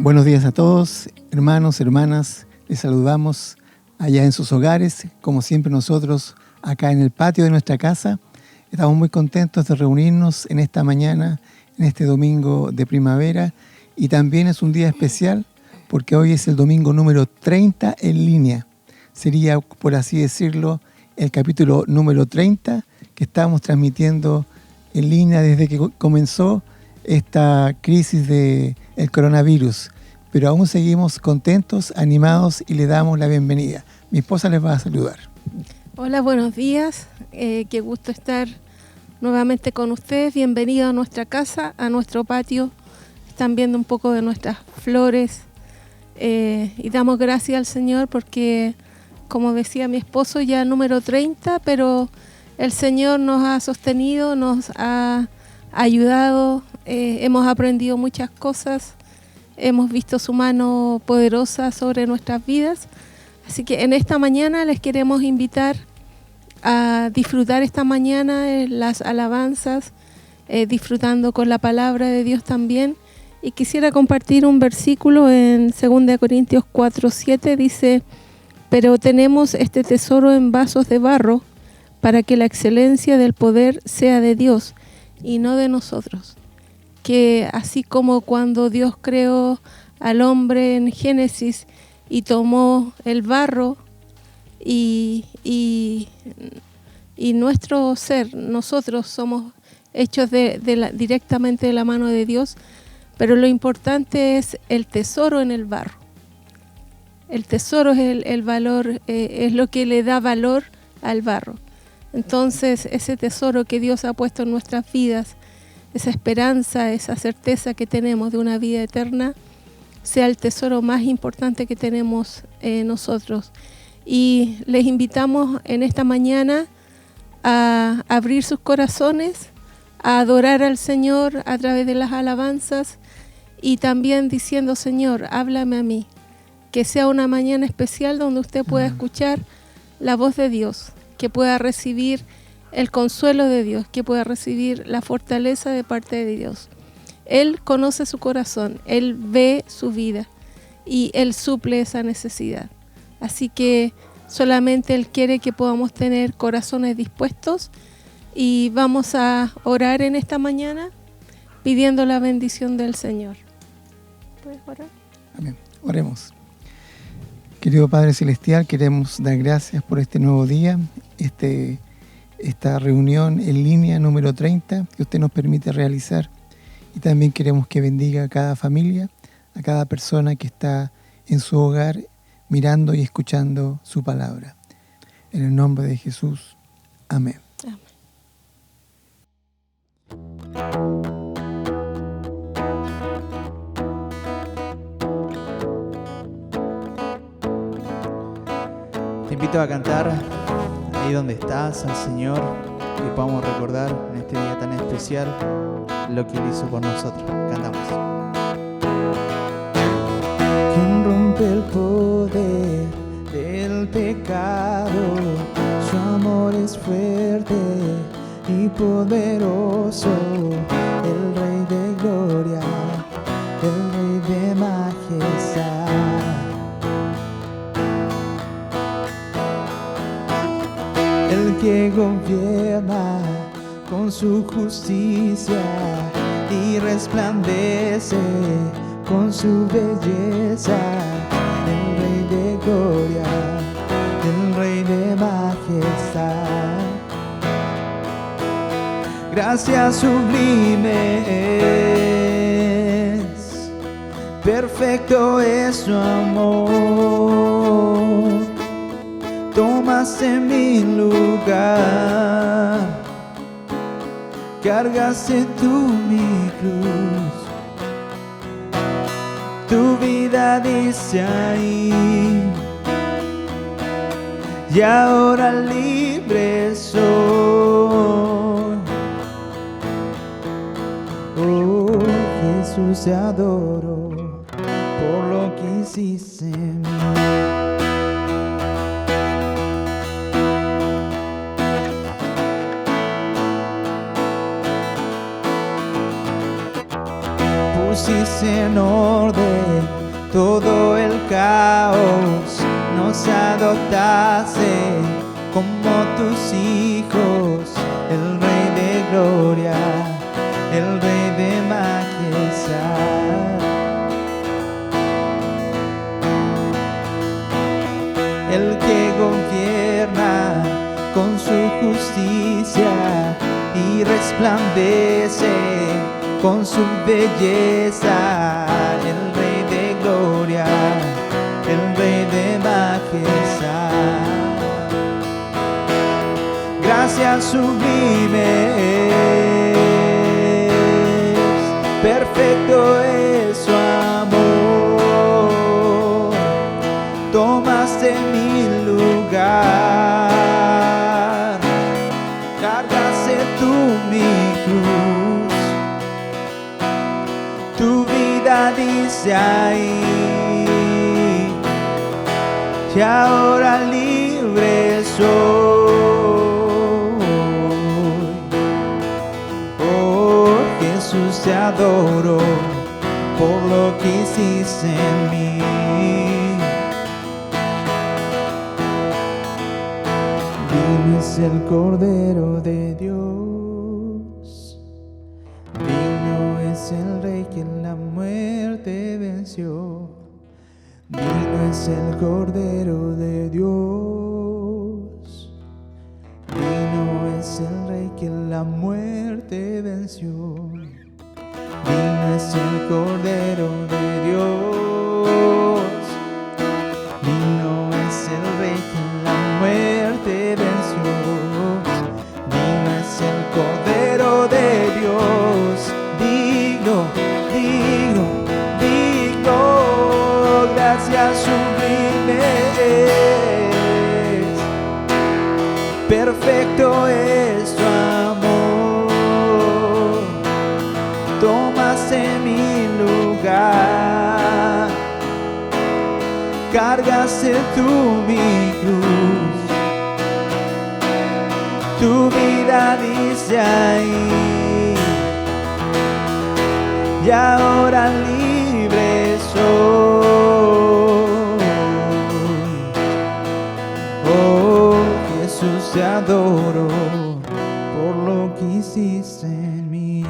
Buenos días a todos, hermanos, hermanas. Les saludamos allá en sus hogares, como siempre nosotros acá en el patio de nuestra casa. Estamos muy contentos de reunirnos en esta mañana, en este domingo de primavera, y también es un día especial porque hoy es el domingo número 30 en línea. Sería, por así decirlo, el capítulo número 30 que estamos transmitiendo en línea desde que comenzó esta crisis del coronavirus. Pero aún seguimos contentos, animados y le damos la bienvenida. Mi esposa les va a saludar. Hola, buenos días. Qué gusto estar nuevamente con ustedes. Bienvenidos a nuestra casa, a nuestro patio. Están viendo un poco de nuestras flores. Y damos gracias al Señor porque, como decía mi esposo, ya número 30, pero el Señor nos ha sostenido, nos ha ayudado. Hemos aprendido muchas cosas. Hemos visto su mano poderosa sobre nuestras vidas. Así que en esta mañana les queremos invitar a disfrutar esta mañana las alabanzas, disfrutando con la palabra de Dios también. Y quisiera compartir un versículo en 2 Corintios 4:7, dice: pero tenemos este tesoro en vasos de barro para que la excelencia del poder sea de Dios y no de nosotros. Que así como cuando Dios creó al hombre en Génesis y tomó el barro y nuestro ser, nosotros somos hechos directamente de la mano de Dios, pero lo importante es el tesoro en el barro. El tesoro es el valor, es lo que le da valor al barro. Entonces, ese tesoro que Dios ha puesto en nuestras vidas, esa esperanza, esa certeza que tenemos de una vida eterna, sea el tesoro más importante que tenemos nosotros. Y les invitamos en esta mañana a abrir sus corazones, a adorar al Señor a través de las alabanzas y también diciendo: Señor, háblame a mí. Que sea una mañana especial donde usted pueda escuchar la voz de Dios, que pueda recibir el consuelo de Dios, que pueda recibir la fortaleza de parte de Dios. Él conoce su corazón, Él ve su vida y Él suple esa necesidad. Así que solamente Él quiere que podamos tener corazones dispuestos y vamos a orar en esta mañana pidiendo la bendición del Señor. ¿Puedes orar? Amén. Oremos. Querido Padre Celestial, queremos dar gracias por este nuevo día, esta reunión en línea número 30 que usted nos permite realizar. Y también queremos que bendiga a cada familia, a cada persona que está en su hogar mirando y escuchando su palabra. En el nombre de Jesús. Amén. Amén. Te invito a cantar ahí donde estás al Señor, que podamos recordar en este día tan especial lo que Él hizo por nosotros. Cantamos. Quien rompe el poder del pecado, su amor es fuerte y poderoso, el Rey de gloria, el Rey de majestad. El que gobierna con su justicia y resplandece con su belleza, el Rey de gloria, el Rey de majestad. Gracias sublimes, perfecto es su amor. Tomaste mi lugar, cargaste tú mi cruz. Tu vida dice ahí, y ahora libre soy. Oh Jesús, te adoro por lo que hiciste en mí. Pusiste en orden todo el caos, nos adoptaste como tus hijos, el Rey de gloria, el Rey de majestad. El que gobierna con su justicia y resplandece con su belleza, el Rey de gloria, el Rey de majestad. Gracias sublimes, perfecto es su amor, tomaste mi lugar, cargaste tú mi cruz, tu vida dice ahí, y ahora libre soy. Oh Jesús, te adoro por lo que hiciste en mí. Digno es el Cordero de Dios, digno es el Rey que la muerte venció. Digno es el Cordero de Dios, digno es el Rey que la muerte venció. Digno es el Cordero de Dios, digno es el Rey que la muerte venció. Digno es el Cordero de Dios, digno, digno, digno. Gracias sublimes, perfecto es tu amor, tomaste mi lugar, cargaste tú mi cruz, tu vida dice ahí, y ahora libre soy. Oh Jesús, te adoro por lo que hiciste en mí.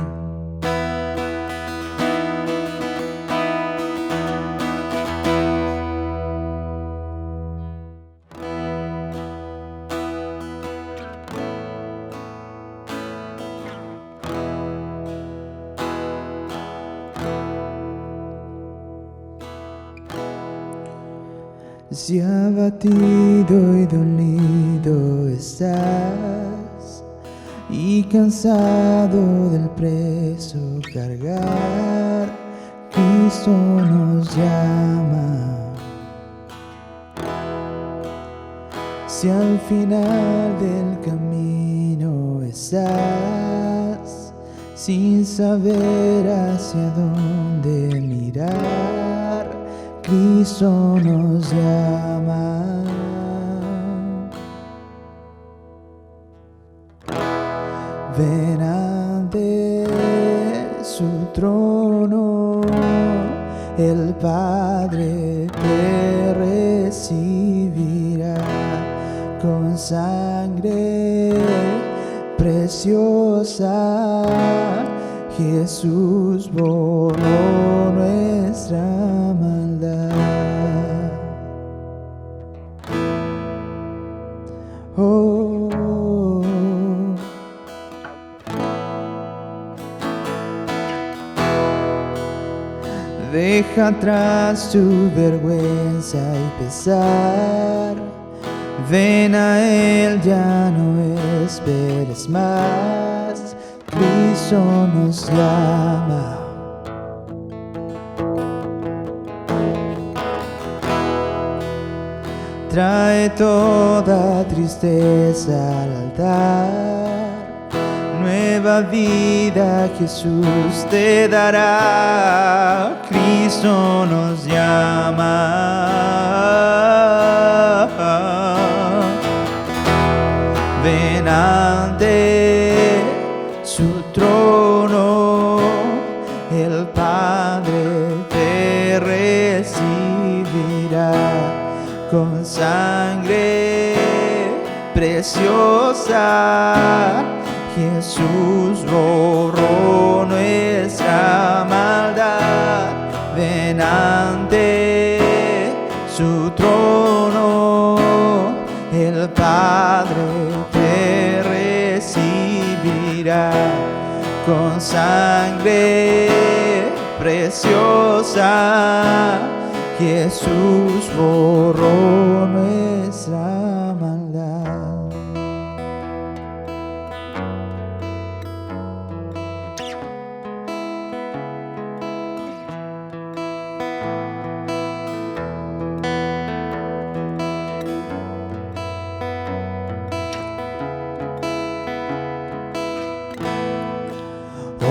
Si abatido y dolido estás y cansado del preso cargar, Cristo nos llama. Si al final del camino estás sin saber hacia dónde mirar, Cristo nos llama. Ven ante su trono, el Padre te recibirá con sangre preciosa. Jesús borró nuestra maldad. Oh, deja atrás tu vergüenza y pesar. Ven a Él, ya no esperes más. Cristo nos llama. Trae toda tristeza al altar. Nueva vida Jesús te dará. Cristo nos llama. Ven ante su trono, el Padre te recibe sangre preciosa, Jesús borró nuestra maldad. Ven ante su trono, el Padre te recibirá. Con sangre preciosa, Jesús borró nuestra maldad.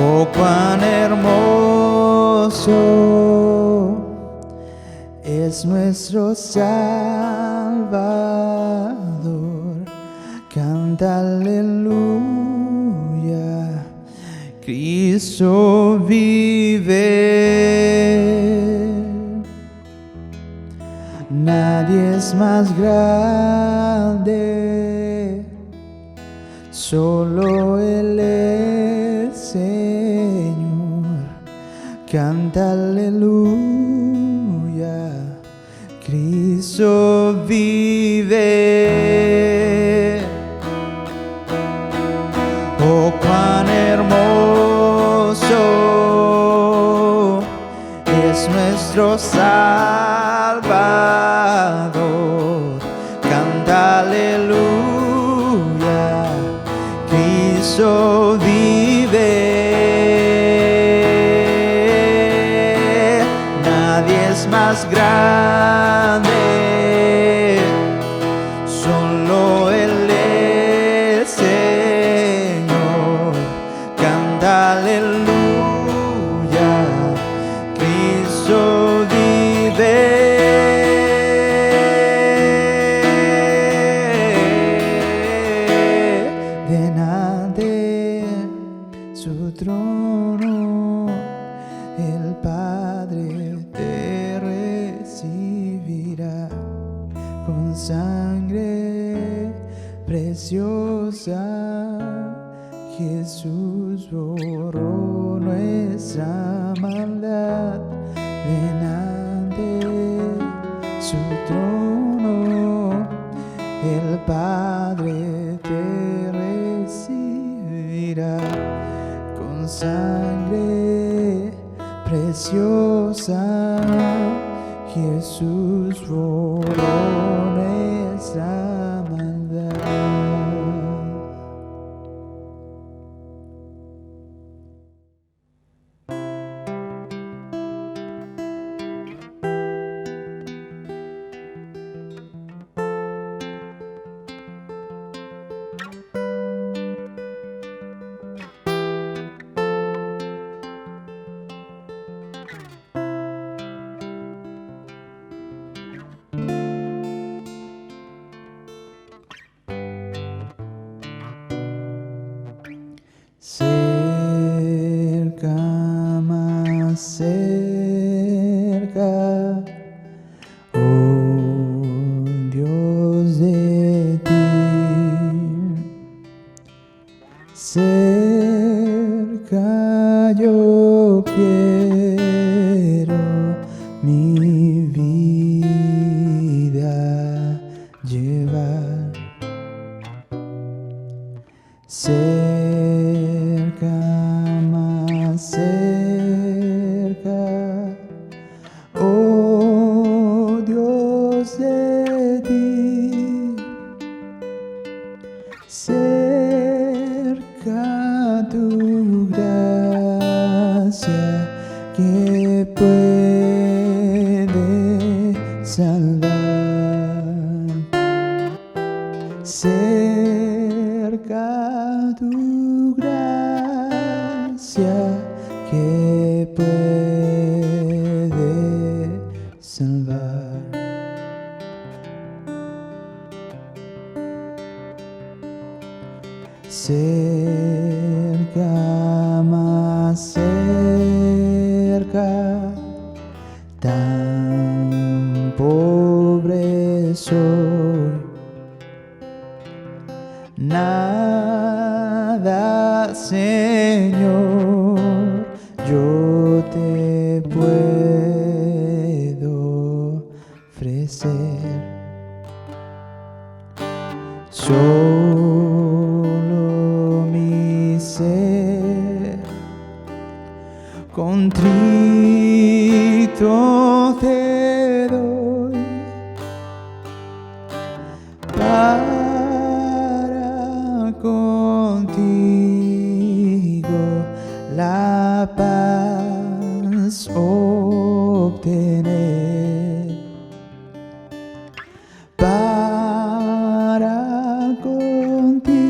Oh, cuán hermoso es nuestro Salvador. Canta aleluya, Cristo vive. Nadie es más grande, solo Él es Señor. Canta aleluya, Cristo vive. Oh, cuán hermoso es nuestro Salvador. Canta aleluya, Cristo vive. Nadie es más grande, solo Él es Señor. Canta aleluya, Cristo vive. Ven ante su trono, el Padre te recibirá. Con sangre preciosa, Jesús borró nuestra maldad. Ven ante su trono, el Padre te recibirá. Con sangre preciosa, Jesús borró nuestra maldad. Cerca, más cerca, oh Dios de ti. Cerca yo quiero mi vida llevar. Cerca, más cerca, oh Dios de ti. Cerca tu gracia que puede salvar. Cerca tu gracia que puede salvar. Cerca, más cerca, tan pobre soy. Señor, yo te puedo ofrecer. Solo mi ser contrito te doy para contigo la paz obtener. Para contigo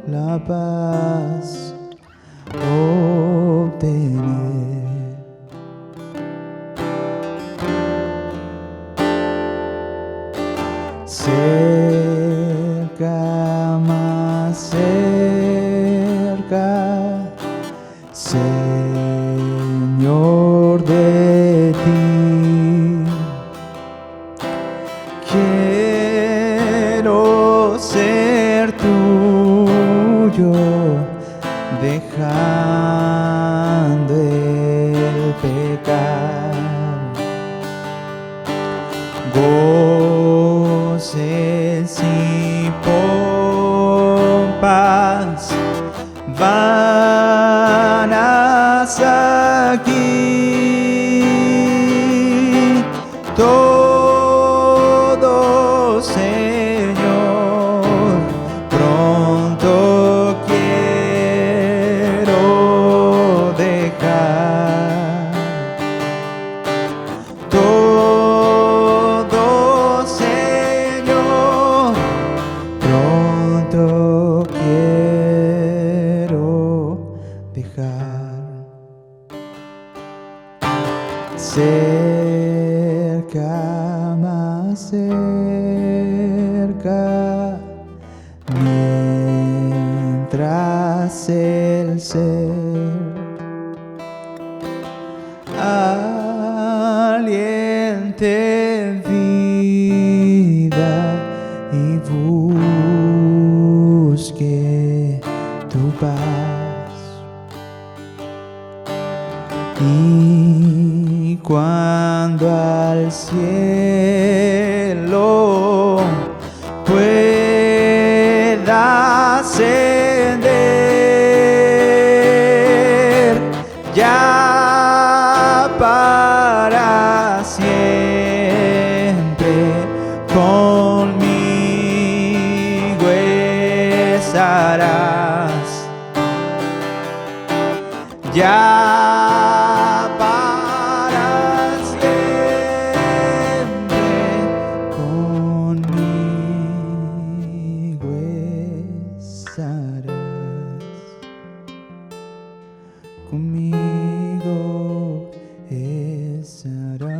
la paz obtener. Cerca, más cerca, Señor, de ti quiero ser tuyo, dejando el pecado. Goces y pompas vanas aquí, todo, Señor, pronto quiero dejar. Todo, Señor, pronto quiero dejar. Cerca, más cerca, mientras el ser aliente vida y busque tu paz. Y cuando al cielo pueda ascender, ya para siempre conmigo estarás. Ya para siempre conmigo estarás. Conmigo estarás.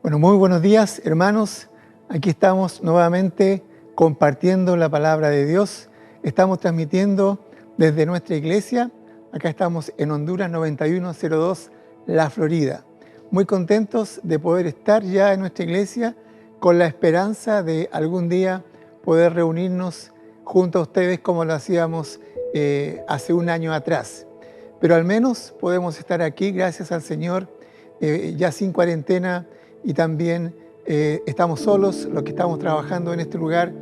Bueno, muy buenos días, hermanos. Aquí estamos nuevamente compartiendo la palabra de Dios. Estamos transmitiendo desde nuestra iglesia. Acá estamos en Honduras 9102, La Florida. Muy contentos de poder estar ya en nuestra iglesia con la esperanza de algún día poder reunirnos junto a ustedes como lo hacíamos hace un año atrás. Pero al menos podemos estar aquí, gracias al Señor, ya sin cuarentena y también estamos solos, los que estamos trabajando en este lugar,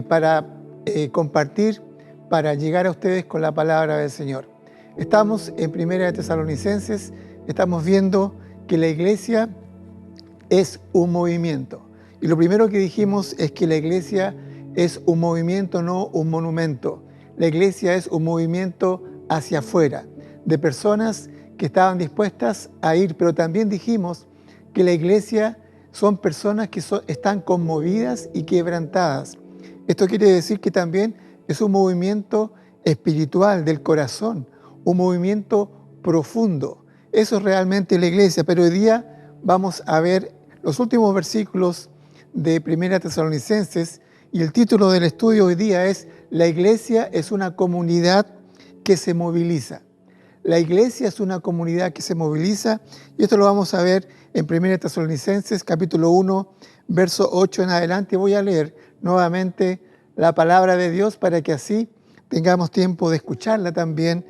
para compartir, para llegar a ustedes con la palabra del Señor. Estamos en Primera de Tesalonicenses, estamos viendo que la iglesia es un movimiento. Y lo primero que dijimos es que la iglesia es un movimiento, no un monumento. La iglesia es un movimiento hacia afuera, de personas que estaban dispuestas a ir, pero también dijimos que la iglesia son personas que están conmovidas y quebrantadas. Esto quiere decir que también es un movimiento espiritual del corazón, un movimiento profundo. Eso es realmente la iglesia, pero hoy día vamos a ver los últimos versículos de Primera Tesalonicenses y el título del estudio hoy día es: La iglesia es una comunidad que se moviliza. La iglesia es una comunidad que se moviliza y esto lo vamos a ver en 1 Tesalonicenses capítulo 1, verso 8 en adelante. Voy a leer nuevamente la palabra de Dios para que así tengamos tiempo de escucharla también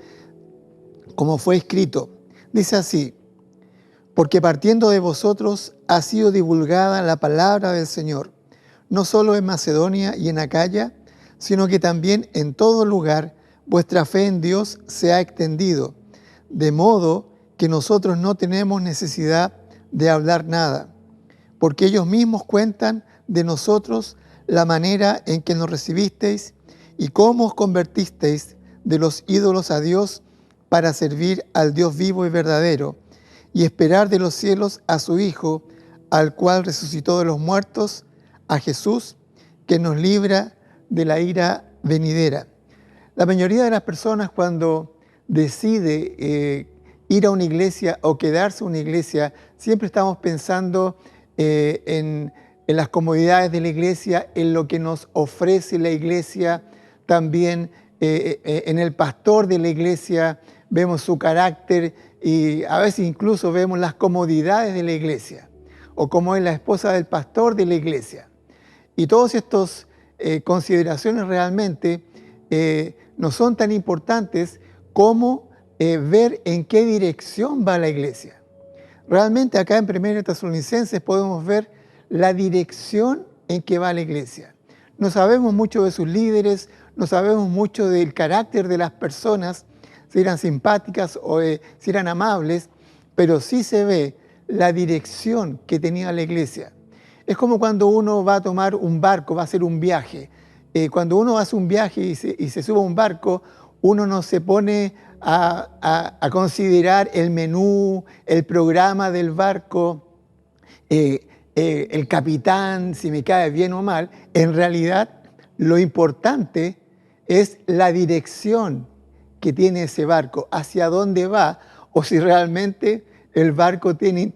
como fue escrito. Dice así: porque partiendo de vosotros ha sido divulgada la palabra del Señor, no solo en Macedonia y en Acaya, sino que también en todo lugar vuestra fe en Dios se ha extendido, de modo que nosotros no tenemos necesidad de hablar nada, porque ellos mismos cuentan de nosotros la manera en que nos recibisteis y cómo os convertisteis de los ídolos a Dios para servir al Dios vivo y verdadero, y esperar de los cielos a su Hijo, al cual resucitó de los muertos, a Jesús, que nos libra de la ira venidera. La mayoría de las personas cuando decide ir a una iglesia o quedarse en una iglesia, siempre estamos pensando en las comodidades de la iglesia, en lo que nos ofrece la iglesia, también en el pastor de la iglesia, vemos su carácter y a veces incluso vemos las comodidades de la iglesia o cómo es la esposa del pastor de la iglesia. Y todas estas consideraciones realmente no son tan importantes como ver en qué dirección va la iglesia. Realmente acá en 1 Tesalonicenses podemos ver la dirección en que va la iglesia. No sabemos mucho de sus líderes, no sabemos mucho del carácter de las personas, si eran simpáticas o si eran amables, pero sí se ve la dirección que tenía la iglesia. Es como cuando uno va a tomar un barco, va a hacer un viaje. Cuando uno hace un viaje y se sube a un barco, uno no se pone a considerar el menú, el programa del barco, el capitán, si me cae bien o mal. En realidad, lo importante es la dirección que tiene ese barco, hacia dónde va, o si realmente el barco tiene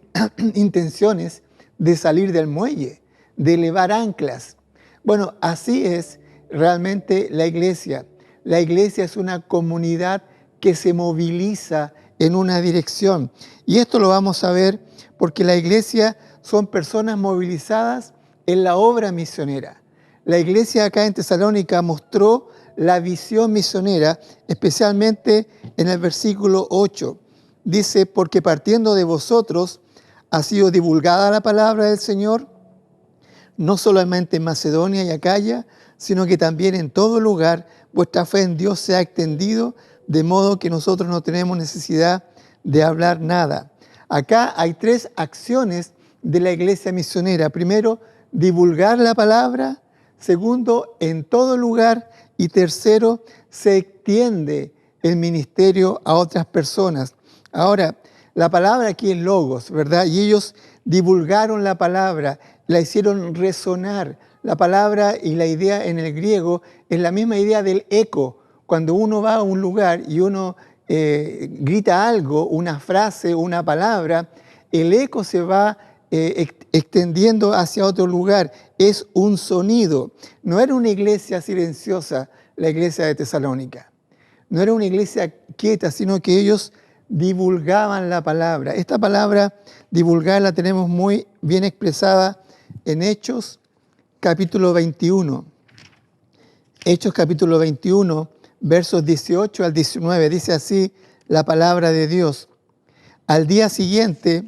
intenciones de salir del muelle, de elevar anclas. Bueno, así es realmente la iglesia. La iglesia es una comunidad que se moviliza en una dirección. Y esto lo vamos a ver porque la iglesia son personas movilizadas en la obra misionera. La iglesia acá en Tesalónica mostró la visión misionera, especialmente en el versículo 8. Dice, porque partiendo de vosotros ha sido divulgada la palabra del Señor, no solamente en Macedonia y Acaya, sino que también en todo lugar vuestra fe en Dios se ha extendido, de modo que nosotros no tenemos necesidad de hablar nada. Acá hay 3 acciones de la iglesia misionera. Primero, divulgar la palabra. Segundo, en todo lugar. Y tercero, se extiende el ministerio a otras personas. Ahora, la palabra aquí es logos, ¿verdad? Y ellos divulgaron la palabra, la hicieron resonar. La palabra y la idea en el griego es la misma idea del eco. Cuando uno va a un lugar y uno grita algo, una frase, una palabra, el eco se va extendiendo hacia otro lugar. Es un sonido. No era una iglesia silenciosa la iglesia de Tesalónica. No era una iglesia quieta, sino que ellos divulgaban la palabra. Esta palabra divulgar la tenemos muy bien expresada en Hechos capítulo 21. Hechos capítulo 21, versos 18 al 19. Dice así la palabra de Dios. Al día siguiente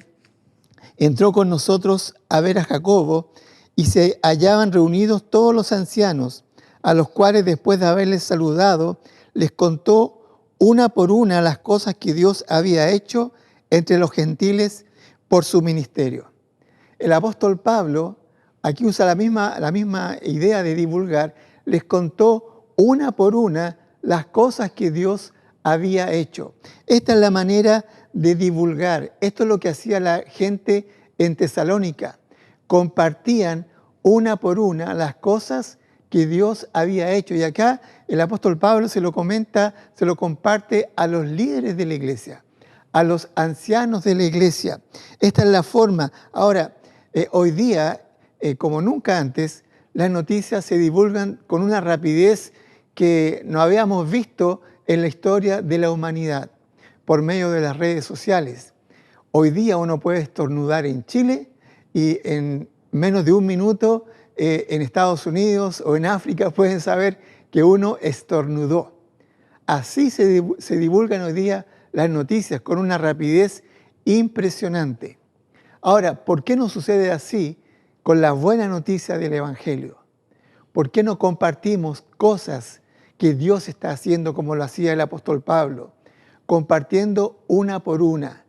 entró con nosotros a ver a Jacobo y se hallaban reunidos todos los ancianos, a los cuales después de haberles saludado, les contó una por una las cosas que Dios había hecho entre los gentiles por su ministerio. El apóstol Pablo aquí usa la misma idea de divulgar, les contó una por una las cosas que Dios había hecho. Esta es la manera de divulgar. Esto es lo que hacía la gente en Tesalónica. Compartían una por una las cosas que Dios había hecho. Y acá el apóstol Pablo se lo comenta, se lo comparte a los líderes de la iglesia, a los ancianos de la iglesia. Esta es la forma. Ahora, hoy día, como nunca antes, las noticias se divulgan con una rapidez que no habíamos visto en la historia de la humanidad. por medio de las redes sociales. Hoy día uno puede estornudar en Chile y en menos de un minuto en Estados Unidos o en África pueden saber que uno estornudó. Así se divulgan hoy día las noticias con una rapidez impresionante. Ahora, ¿por qué no sucede así con la buena noticia del Evangelio? ¿Por qué no compartimos cosas que Dios está haciendo como lo hacía el apóstol Pablo? Compartiendo una por una.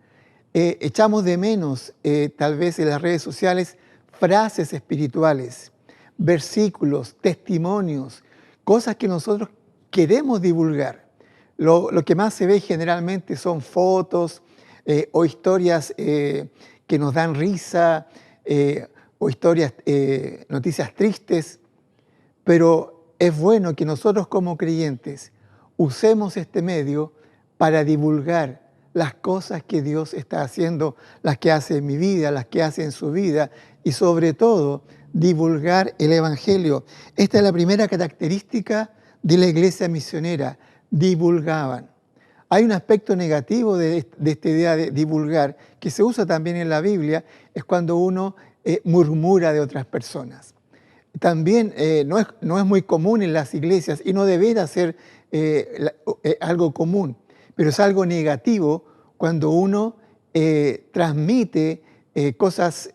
Echamos de menos, tal vez en las redes sociales, frases espirituales, versículos, testimonios, cosas que nosotros queremos divulgar. Lo que más se ve generalmente son fotos o historias que nos dan risa o historias, noticias tristes, pero es bueno que nosotros como creyentes usemos este medio para divulgar las cosas que Dios está haciendo, las que hace en mi vida, las que hace en su vida y sobre todo divulgar el Evangelio. Esta es la primera característica de la iglesia misionera, divulgaban. Hay un aspecto negativo de esta idea de divulgar, que se usa también en la Biblia, es cuando uno murmura de otras personas. También no es muy común en las iglesias y no debería ser algo común, pero es algo negativo cuando uno transmite cosas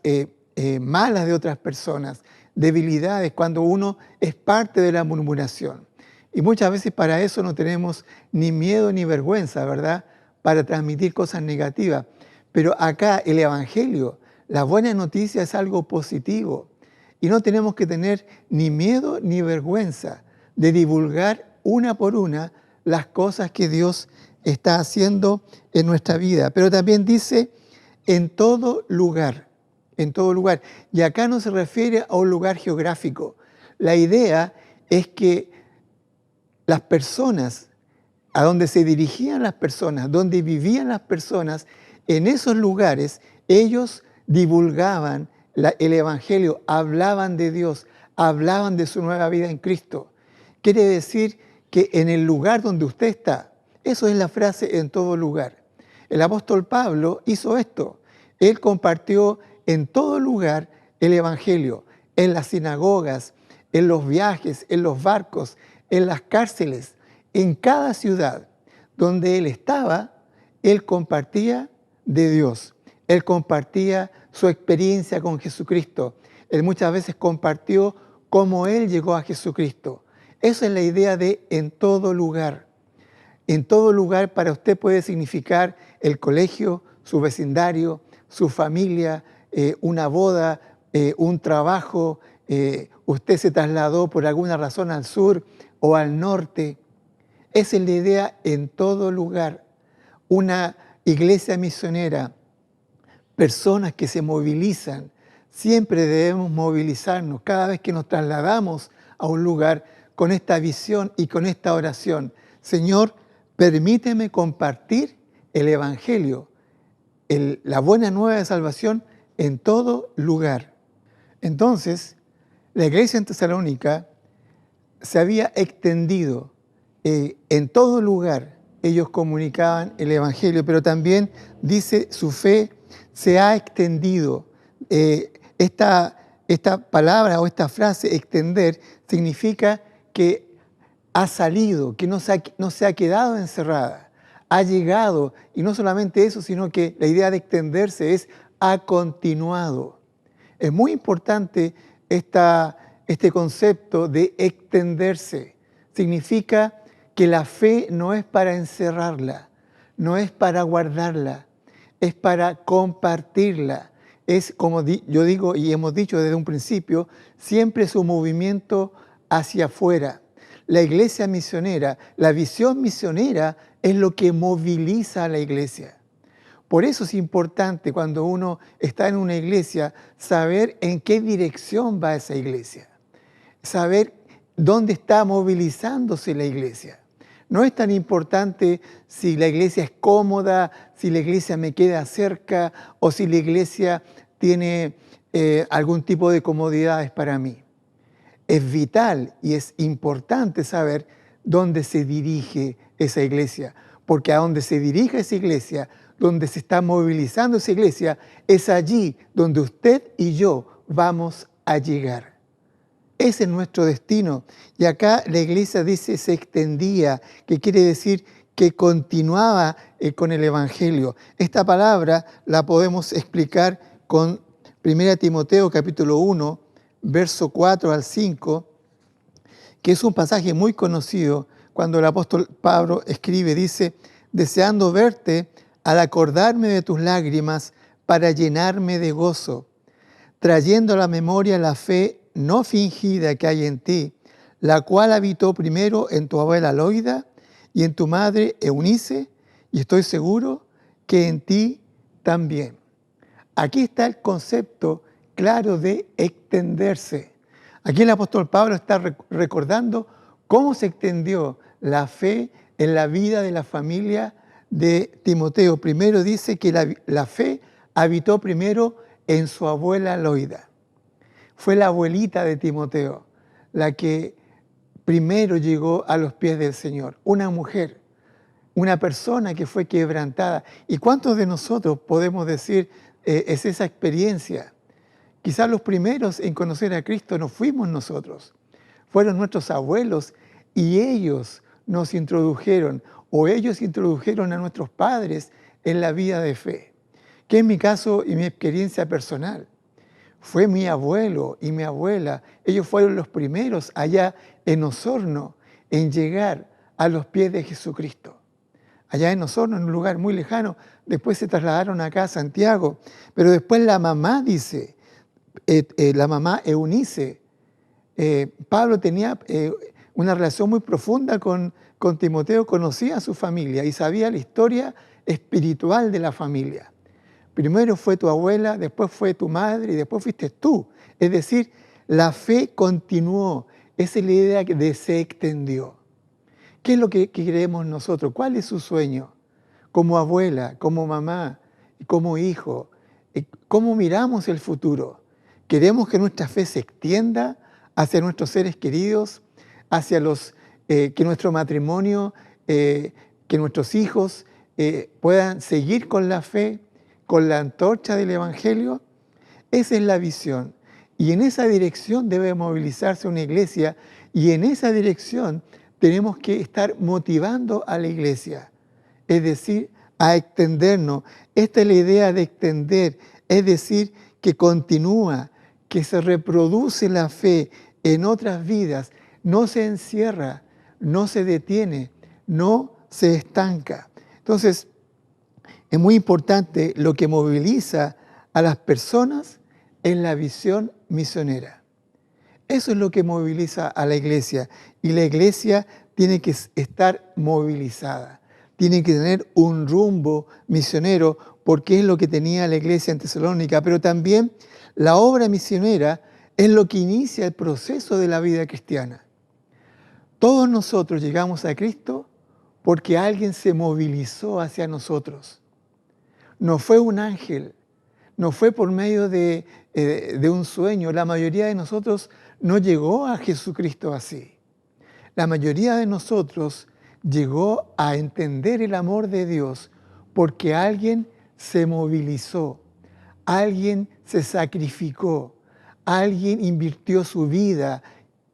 malas de otras personas, debilidades, cuando uno es parte de la murmuración. Y muchas veces para eso no tenemos ni miedo ni vergüenza, ¿verdad? Para transmitir cosas negativas. Pero acá el Evangelio, la buena noticia es algo positivo. Y no tenemos que tener ni miedo ni vergüenza de divulgar una por una las cosas que Dios está haciendo en nuestra vida. Pero también dice en todo lugar, en todo lugar. Y acá no se refiere a un lugar geográfico. La idea es que las personas, a donde se dirigían las personas, donde vivían las personas, en esos lugares ellos divulgaban el Evangelio, hablaban de Dios, hablaban de su nueva vida en Cristo. Quiere decir que en el lugar donde usted está, eso es la frase en todo lugar. El apóstol Pablo hizo esto. Él compartió en todo lugar el Evangelio, en las sinagogas, en los viajes, en los barcos, en las cárceles, en cada ciudad donde él estaba, él compartía de Dios. Él compartía su experiencia con Jesucristo. Él muchas veces compartió cómo él llegó a Jesucristo. Esa es la idea de en todo lugar. En todo lugar para usted puede significar el colegio, su vecindario, su familia, una boda, un trabajo. Usted se trasladó por alguna razón al sur o al norte. Esa es la idea en todo lugar. Una iglesia misionera, personas que se movilizan. Siempre debemos movilizarnos cada vez que nos trasladamos a un lugar con esta visión y con esta oración. Señor, permíteme compartir el Evangelio, la buena nueva de salvación en todo lugar. Entonces, la iglesia en Tesalónica se había extendido en todo lugar. Ellos comunicaban el Evangelio, pero también dice su fe se ha extendido. Esta palabra o esta frase, extender, significa que ha salido, que no se ha quedado encerrada, ha llegado. Y no solamente eso, sino que la idea de extenderse es ha continuado. Es muy importante este concepto de extenderse. Significa que la fe no es para encerrarla, no es para guardarla, es para compartirla. Es como yo digo y hemos dicho desde un principio, siempre es un movimiento hacia afuera. La iglesia misionera, la visión misionera es lo que moviliza a la iglesia. Por eso es importante cuando uno está en una iglesia saber en qué dirección va esa iglesia, saber dónde está movilizándose la iglesia. No es tan importante si la iglesia es cómoda, si la iglesia me queda cerca o si la iglesia tiene algún tipo de comodidades para mí. Es vital y es importante saber dónde se dirige esa iglesia, porque a donde se dirige esa iglesia, donde se está movilizando esa iglesia, es allí donde usted y yo vamos a llegar. Ese es nuestro destino. Y acá la iglesia dice se extendía, que quiere decir que continuaba con el Evangelio. Esta palabra la podemos explicar con 1 Timoteo capítulo 1, verso 4 al 5, que es un pasaje muy conocido cuando el apóstol Pablo escribe, dice, deseando verte al acordarme de tus lágrimas para llenarme de gozo, trayendo a la memoria la fe no fingida que hay en ti, la cual habitó primero en tu abuela Loida y en tu madre Eunice, y estoy seguro que en ti también. Aquí está el concepto claro de extenderse. Aquí el apóstol Pablo está recordando cómo se extendió la fe en la vida de la familia de Timoteo. Primero dice que la fe habitó primero en su abuela Loida. Fue la abuelita de Timoteo la que primero llegó a los pies del Señor. Una mujer, una persona que fue quebrantada. ¿Y cuántos de nosotros podemos decir es esa experiencia? Quizás los primeros en conocer a Cristo no fuimos nosotros. Fueron nuestros abuelos y ellos nos introdujeron o ellos introdujeron a nuestros padres en la vida de fe. Que en mi caso y mi experiencia personal, fue mi abuelo y mi abuela. Ellos fueron los primeros allá en Osorno en llegar a los pies de Jesucristo. Allá en Osorno, en un lugar muy lejano, después se trasladaron acá a Santiago. Pero después la mamá dice, la mamá Eunice, Pablo tenía una relación muy profunda con Timoteo, conocía a su familia y sabía la historia espiritual de la familia. Primero fue tu abuela, después fue tu madre y después fuiste tú. Es decir, la fe continuó. Esa es la idea de se extendió. ¿Qué es lo que queremos nosotros? ¿Cuál es su sueño? Como abuela, como mamá, como hijo. ¿Cómo miramos el futuro? ¿Queremos que nuestra fe se extienda hacia nuestros seres queridos, hacia que nuestro matrimonio, que nuestros hijos puedan seguir con la fe, con la antorcha del Evangelio? Esa es la visión. Y en esa dirección debe movilizarse una iglesia y en esa dirección tenemos que estar motivando a la iglesia, es decir, a extendernos. Esta es la idea de extender, es decir, que continúa, que se reproduce la fe en otras vidas, no se encierra, no se detiene, no se estanca. Entonces, es muy importante lo que moviliza a las personas en la visión misionera. Eso es lo que moviliza a la iglesia. Y la iglesia tiene que estar movilizada. Tiene que tener un rumbo misionero, porque es lo que tenía la iglesia en Tesalónica. Pero también la obra misionera es lo que inicia el proceso de la vida cristiana. Todos nosotros llegamos a Cristo porque alguien se movilizó hacia nosotros. No fue un ángel, no fue por medio de un sueño. La mayoría de nosotros no llegó a Jesucristo así. La mayoría de nosotros llegó a entender el amor de Dios porque alguien se movilizó, alguien se sacrificó, alguien invirtió su vida,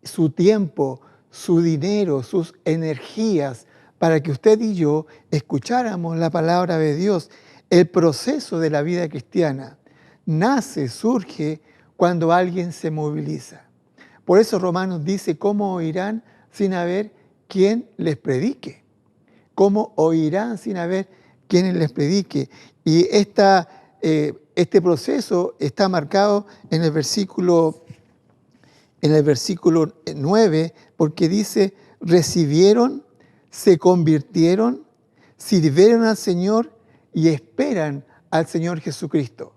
su tiempo, su dinero, sus energías para que usted y yo escucháramos la palabra de Dios. El proceso de la vida cristiana surge cuando alguien se moviliza. Por eso Romanos dice, ¿cómo oirán sin haber quien les predique? ¿Cómo oirán sin haber quien les predique? Y este proceso está marcado en el versículo 9, porque dice, recibieron, se convirtieron, sirvieron al Señor y esperan al Señor Jesucristo.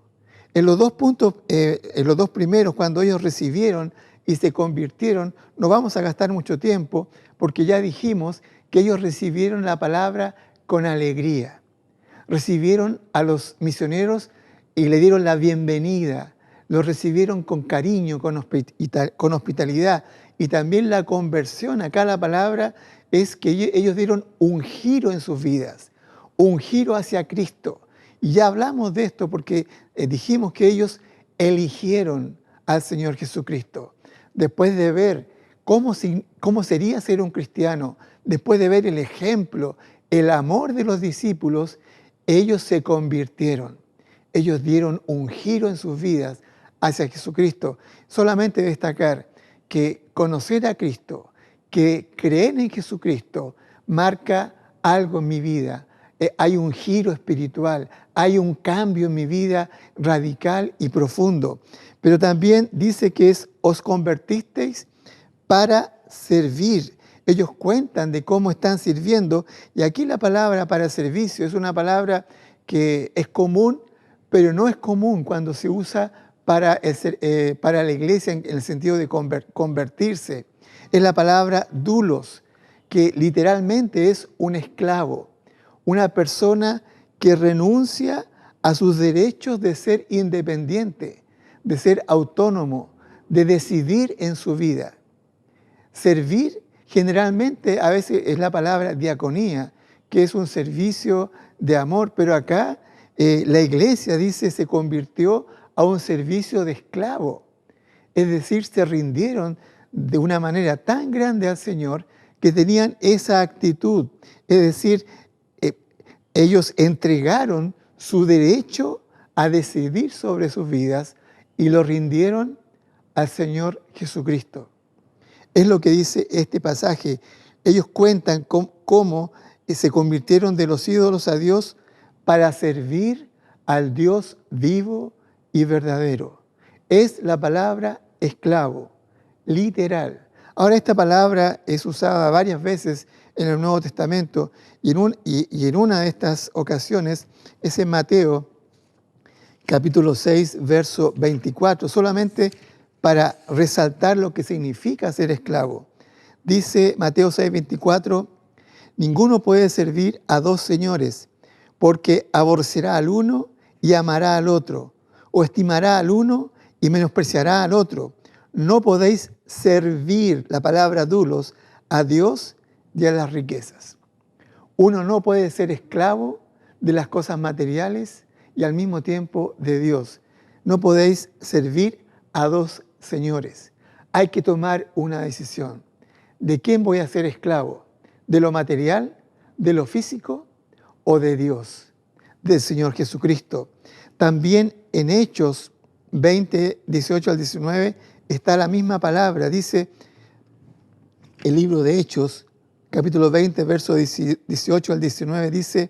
En los dos puntos, en los dos primeros, cuando ellos recibieron y se convirtieron, no vamos a gastar mucho tiempo, porque ya dijimos que ellos recibieron la palabra con alegría. Recibieron a los misioneros y le dieron la bienvenida, los recibieron con cariño, con hospitalidad. Y también la conversión, acá la palabra es que ellos dieron un giro en sus vidas, un giro hacia Cristo. Y ya hablamos de esto porque dijimos que ellos eligieron al Señor Jesucristo. Después de ver cómo sería ser un cristiano, después de ver el ejemplo, el amor de los discípulos, ellos se convirtieron. Ellos dieron un giro en sus vidas hacia Jesucristo. Solamente destacar que conocer a Cristo, que creer en Jesucristo, marca algo en mi vida. Hay un giro espiritual, hay un cambio en mi vida radical y profundo. Pero también dice que os convertisteis para servir. Ellos cuentan de cómo están sirviendo, y aquí la palabra para servicio es una palabra que es común, pero no es común cuando se usa para la iglesia en el sentido de convertirse. Es la palabra doulos, que literalmente es un esclavo, una persona que renuncia a sus derechos de ser independiente, de ser autónomo, de decidir en su vida. Servir generalmente a veces es la palabra diaconía, que es un servicio de amor, pero acá la iglesia dice se convirtió a un servicio de esclavo. Es decir, se rindieron de una manera tan grande al Señor que tenían esa actitud. Es decir, ellos entregaron su derecho a decidir sobre sus vidas y lo rindieron al Señor Jesucristo. Es lo que dice este pasaje. Ellos cuentan cómo se convirtieron de los ídolos a Dios para servir al Dios vivo y verdadero. Es la palabra esclavo, literal. Ahora, esta palabra es usada varias veces en el Nuevo Testamento y en una de estas ocasiones es en Mateo, capítulo 6, verso 24, solamente para resaltar lo que significa ser esclavo. Dice Mateo 6, 24, ninguno puede servir a dos señores, porque aborrecerá al uno y amará al otro, o estimará al uno y menospreciará al otro. No podéis servir, la palabra doulos, a Dios y a las riquezas. Uno no puede ser esclavo de las cosas materiales y al mismo tiempo de Dios. No podéis servir a dos señores. Hay que tomar una decisión. ¿De quién voy a ser esclavo? ¿De lo material, de lo físico o de Dios, del Señor Jesucristo? También en Hechos 20, 18 al 19 está la misma palabra. Dice el libro de Hechos, capítulo 20, verso 18 al 19, dice,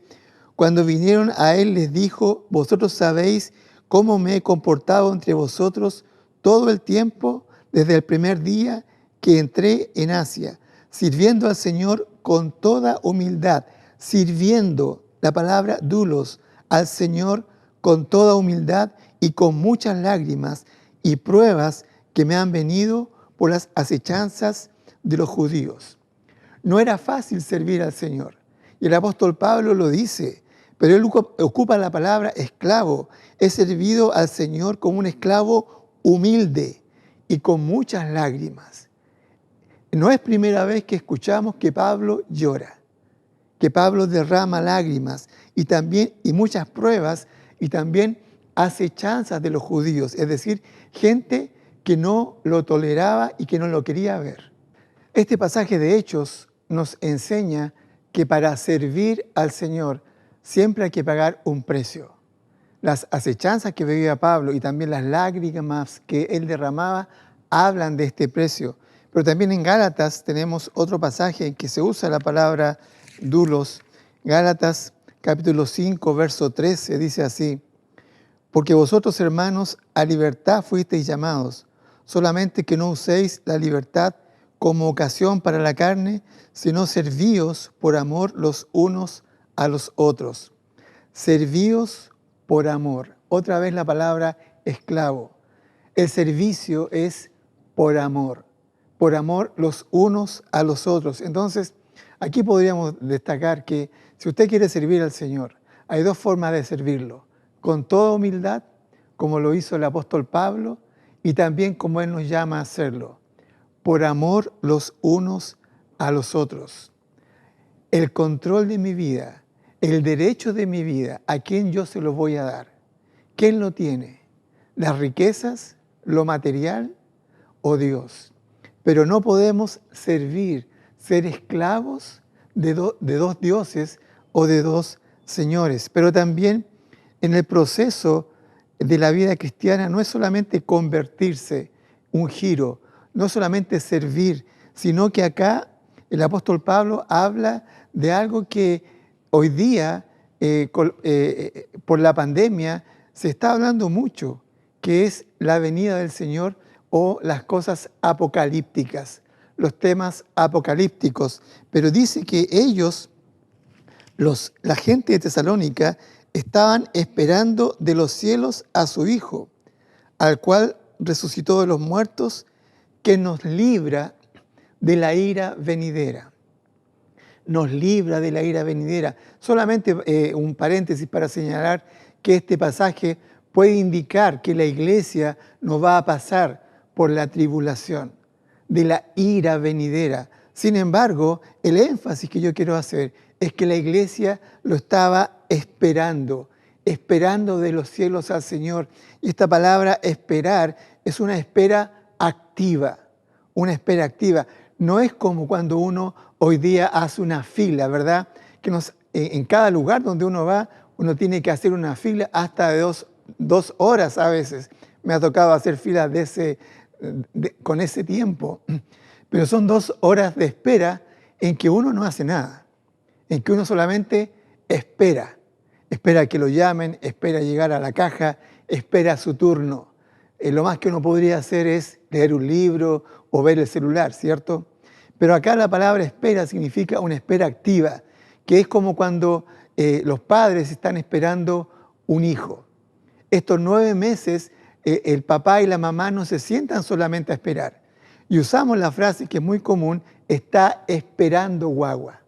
cuando vinieron a él les dijo, vosotros sabéis cómo me he comportado entre vosotros todo el tiempo desde el primer día que entré en Asia, sirviendo al Señor con toda humildad, sirviendo, la palabra doulos, al Señor con toda humildad y con muchas lágrimas y pruebas que me han venido por las acechanzas de los judíos. No era fácil servir al Señor. Y el apóstol Pablo lo dice, pero él ocupa la palabra esclavo. He servido al Señor como un esclavo humilde y con muchas lágrimas. No es primera vez que escuchamos que Pablo llora, que Pablo derrama lágrimas y muchas pruebas y también acechanzas de los judíos, es decir, gente que no lo toleraba y que no lo quería ver. Este pasaje de Hechos nos enseña que para servir al Señor siempre hay que pagar un precio. Las acechanzas que vivía Pablo y también las lágrimas que él derramaba hablan de este precio. Pero también en Gálatas tenemos otro pasaje en que se usa la palabra doulos. Gálatas capítulo 5, verso 13 dice así, porque vosotros, hermanos, a libertad fuisteis llamados, solamente que no uséis la libertad como ocasión para la carne, sino servíos por amor los unos a los otros. Servíos por amor. Otra vez la palabra esclavo. El servicio es por amor los unos a los otros. Entonces, aquí podríamos destacar que si usted quiere servir al Señor, hay dos formas de servirlo, con toda humildad, como lo hizo el apóstol Pablo y también como Él nos llama a hacerlo, por amor los unos a los otros. El control de mi vida, el derecho de mi vida, ¿a quién yo se lo voy a dar? ¿Quién lo tiene? ¿Las riquezas, lo material o Dios? Pero no podemos ser esclavos de dos dioses o de dos señores. Pero también en el proceso de la vida cristiana no es solamente convertirse, un giro, no es solamente servir, sino que acá el apóstol Pablo habla de algo que hoy día, por la pandemia, se está hablando mucho, que es la venida del Señor o las cosas apocalípticas, los temas apocalípticos. Pero dice que ellos, la gente de Tesalónica, estaban esperando de los cielos a su Hijo, al cual resucitó de los muertos, que nos libra de la ira venidera. Nos libra de la ira venidera. Solamente un paréntesis para señalar que este pasaje puede indicar que la iglesia no va a pasar por la tribulación, de la ira venidera. Sin embargo, el énfasis que yo quiero hacer es que la iglesia lo estaba esperando de los cielos al Señor. Y esta palabra esperar es una espera activa, una espera activa. No es como cuando uno hoy día hace una fila, ¿verdad? Que en cada lugar donde uno va, uno tiene que hacer una fila hasta de dos horas a veces. Me ha tocado hacer filas con ese tiempo. Pero son 2 horas de espera en que uno no hace nada, en que uno solamente espera. Espera que lo llamen, espera llegar a la caja, espera su turno. Lo más que uno podría hacer es leer un libro o ver el celular, ¿cierto? Pero acá la palabra espera significa una espera activa, que es como cuando los padres están esperando un hijo. Estos 9 meses, el papá y la mamá no se sientan solamente a esperar. Y usamos la frase que es muy común, está esperando guagua.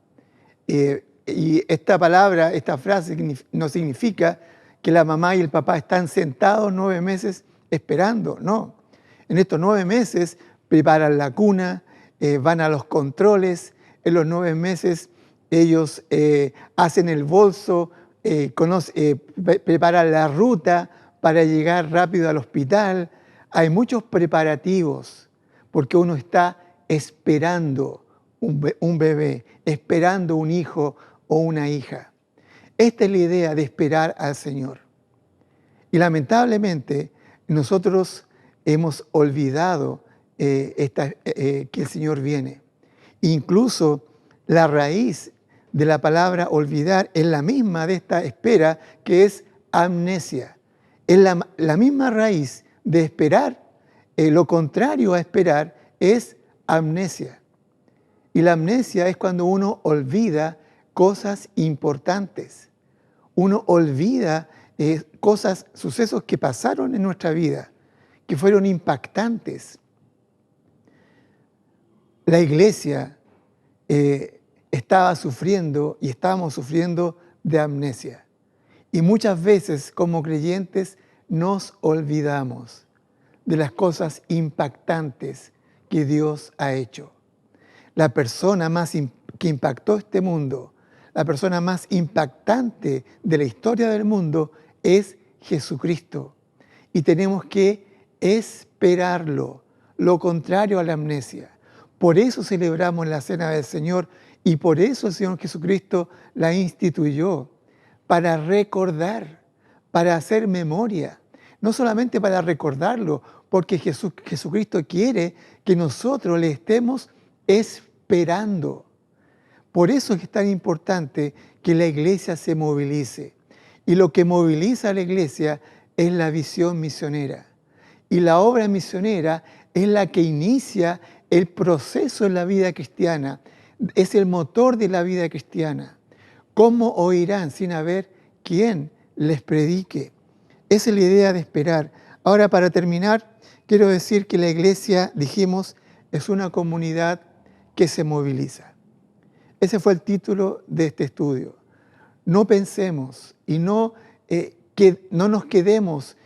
Y esta palabra, esta frase no significa que la mamá y el papá están sentados 9 meses esperando, no. En estos 9 meses preparan la cuna, van a los controles, en los 9 meses ellos hacen el bolso, preparan la ruta para llegar rápido al hospital. Hay muchos preparativos porque uno está esperando un bebé, esperando un hijo o una hija. Esta es la idea de esperar al Señor. Y lamentablemente nosotros hemos olvidado que el Señor viene. Incluso la raíz de la palabra olvidar es la misma de esta espera, que es amnesia. Es la misma raíz de esperar. Lo contrario a esperar es amnesia. Y la amnesia es cuando uno olvida cosas importantes. Uno olvida sucesos que pasaron en nuestra vida, que fueron impactantes. La iglesia estaba sufriendo y estábamos sufriendo de amnesia. Y muchas veces como creyentes nos olvidamos de las cosas impactantes que Dios ha hecho. La persona que impactó este mundo, la persona más impactante de la historia del mundo es Jesucristo. Y tenemos que esperarlo, lo contrario a la amnesia. Por eso celebramos la Cena del Señor y por eso el Señor Jesucristo la instituyó, para recordar, para hacer memoria. No solamente para recordarlo, porque Jesucristo quiere que nosotros le estemos esperando. Por eso es tan importante que la iglesia se movilice. Y lo que moviliza a la iglesia es la visión misionera. Y la obra misionera es la que inicia el proceso en la vida cristiana. Es el motor de la vida cristiana. ¿Cómo oirán sin haber quien les predique? Esa es la idea de esperar. Ahora, para terminar, quiero decir que la iglesia, dijimos, es una comunidad que se moviliza. Ese fue el título de este estudio. No pensemos y no nos quedemos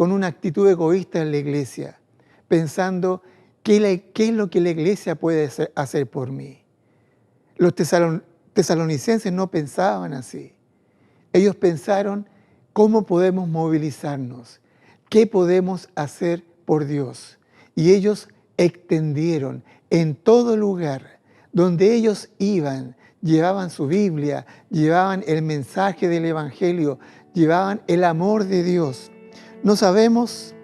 con una actitud egoísta en la iglesia, pensando qué es lo que la iglesia puede hacer por mí. Los tesalonicenses no pensaban así. Ellos pensaron cómo podemos movilizarnos, qué podemos hacer por Dios. Y ellos extendieron en todo lugar donde ellos iban, llevaban su Biblia, llevaban el mensaje del Evangelio, llevaban el amor de Dios. No sabemos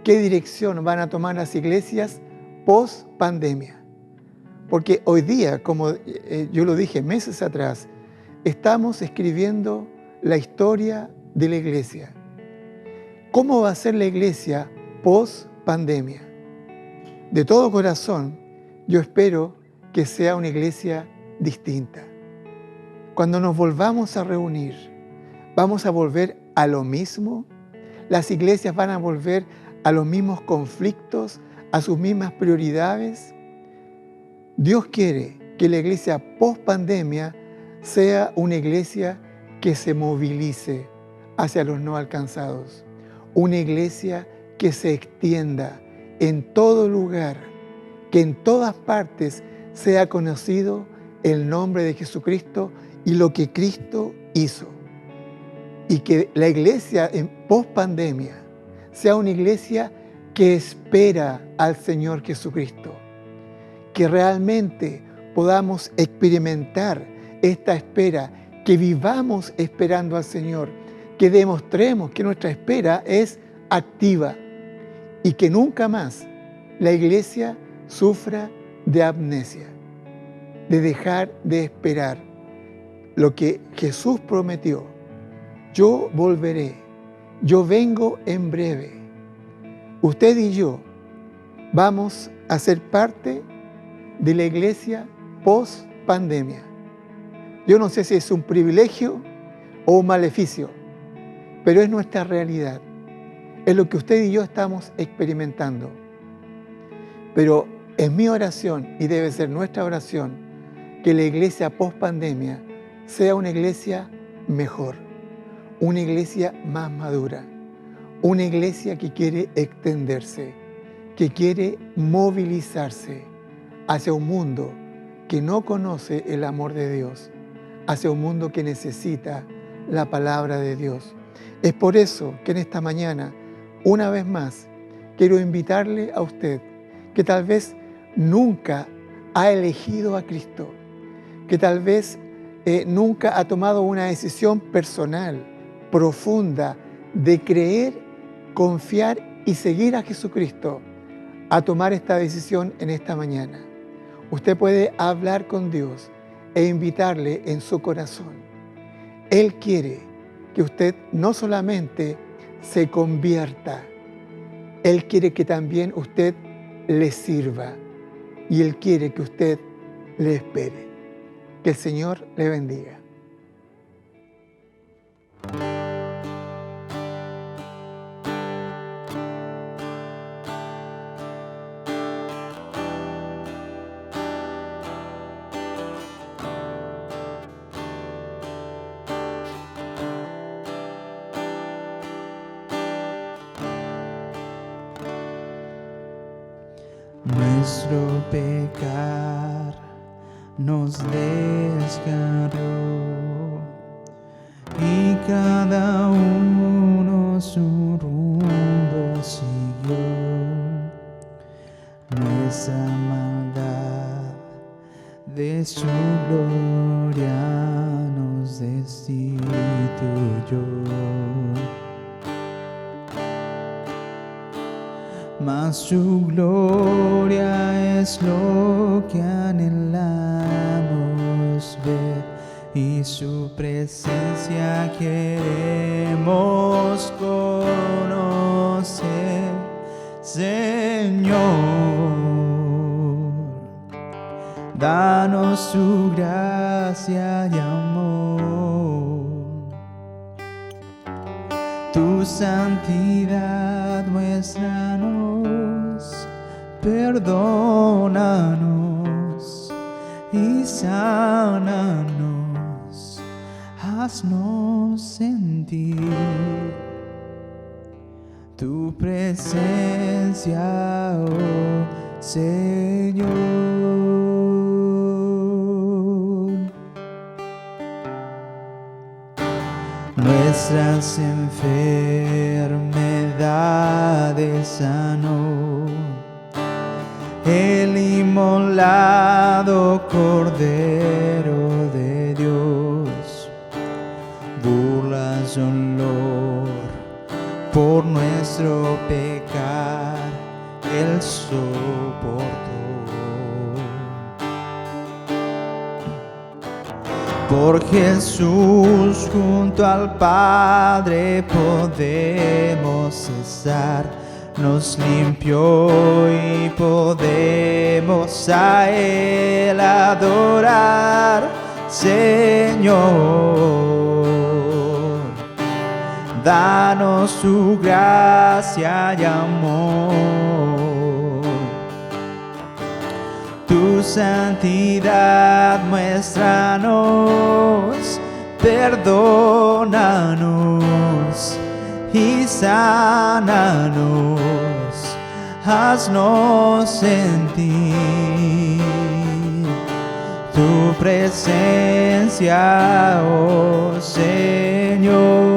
qué dirección van a tomar las iglesias post pandemia. Porque hoy día, como yo lo dije meses atrás, estamos escribiendo la historia de la iglesia. ¿Cómo va a ser la iglesia post pandemia? De todo corazón, yo espero que sea una iglesia distinta. Cuando nos volvamos a reunir, ¿vamos a volver a lo mismo? ¿Las iglesias van a volver a los mismos conflictos, a sus mismas prioridades? Dios quiere que la iglesia post pandemia sea una iglesia que se movilice hacia los no alcanzados, una iglesia que se extienda en todo lugar, que en todas partes sea conocido el nombre de Jesucristo y lo que Cristo hizo. Y que la iglesia en post pandemia sea una iglesia que espera al Señor Jesucristo. Que realmente podamos experimentar esta espera, que vivamos esperando al Señor, que demostremos que nuestra espera es activa y que nunca más la iglesia sufra de amnesia, de dejar de esperar lo que Jesús prometió. Yo volveré, yo vengo en breve. Usted y yo vamos a ser parte de la iglesia post pandemia. Yo no sé si es un privilegio o un maleficio, pero es nuestra realidad. Es lo que usted y yo estamos experimentando. Pero es mi oración, y debe ser nuestra oración, que la iglesia post pandemia sea una iglesia mejor, una iglesia más madura, una iglesia que quiere extenderse, que quiere movilizarse hacia un mundo que no conoce el amor de Dios, hacia un mundo que necesita la palabra de Dios. Es por eso que en esta mañana, una vez más, quiero invitarle a usted que tal vez nunca ha elegido a Cristo, que tal vez nunca ha tomado una decisión personal, profunda, de creer, confiar y seguir a Jesucristo, a tomar esta decisión en esta mañana. Usted puede hablar con Dios e invitarle en su corazón. Él quiere que usted no solamente se convierta, Él quiere que también usted le sirva y Él quiere que usted le espere. Que el Señor le bendiga. Nuestro pecar nos desgarró y cada uno su rumbo siguió. Nuestra maldad de su gloria nos destituyó. Mas su gloria es lo que anhelamos ver y su presencia queremos conocer, Señor. Danos su gracia y amor, tu santidad muéstranos, perdónanos y sánanos, haznos sentir tu presencia, oh Señor. Nuestras enfermedades sanó el inmolado Cordero de Dios. Burlas dolor por nuestro pecar, Él soportó. Por Jesús junto al Padre podemos estar, nos limpió y podemos a Él adorar, Señor. Danos tu gracia y amor, tu santidad muéstranos, perdónanos y sánanos, haznos sentir tu presencia, oh Señor.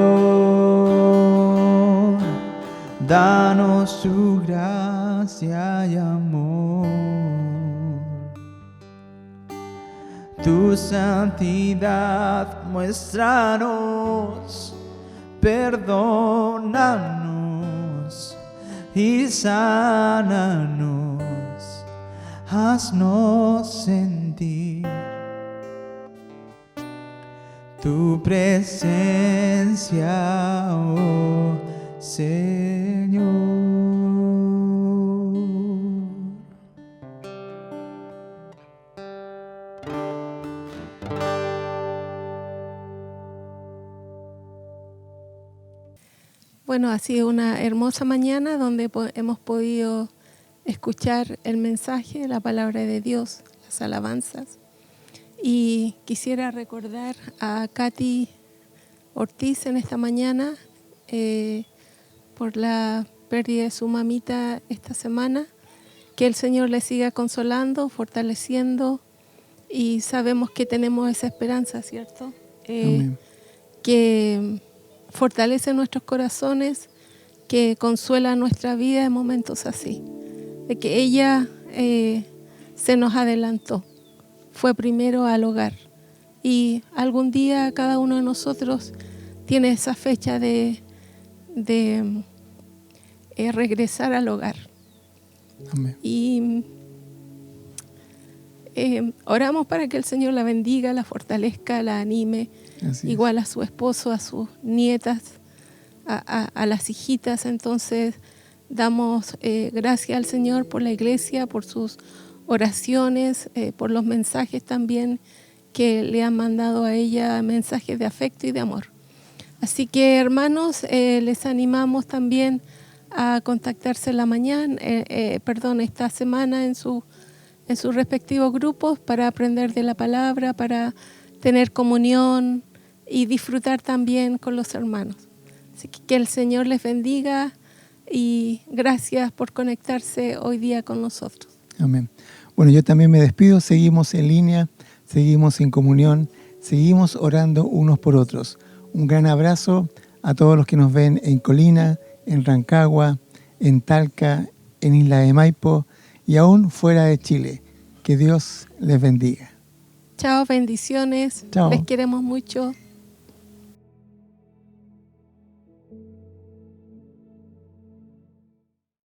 Danos tu gracia y amor, tu santidad muéstranos, perdónanos y sánanos, haznos sentir tu presencia, oh Señor. Bueno, ha sido una hermosa mañana donde hemos podido escuchar el mensaje, la palabra de Dios, las alabanzas. Y quisiera recordar a Katy Ortiz en esta mañana por la pérdida de su mamita esta semana. Que el Señor le siga consolando, fortaleciendo, y sabemos que tenemos esa esperanza, ¿cierto? Que fortalece nuestros corazones, que consuela nuestra vida en momentos así. De que ella se nos adelantó, fue primero al hogar. Y algún día cada uno de nosotros tiene esa fecha de regresar al hogar. Amén. Y oramos para que el Señor la bendiga, la fortalezca, la anime, igual a su esposo, a sus nietas, a las hijitas. Entonces damos gracias al Señor por la iglesia, por sus oraciones, por los mensajes también que le han mandado a ella, mensajes de afecto y de amor. Así que, hermanos, les animamos también a contactarse esta semana en sus respectivos grupos para aprender de la palabra, para tener comunión y disfrutar también con los hermanos. Así que el Señor les bendiga y gracias por conectarse hoy día con nosotros. Amén. Bueno, yo también me despido. Seguimos en línea, seguimos en comunión, seguimos orando unos por otros. Un gran abrazo a todos los que nos ven en Colina, en Rancagua, en Talca, en Isla de Maipo y aún fuera de Chile. Que Dios les bendiga. Chao, bendiciones. Chao. Les queremos mucho.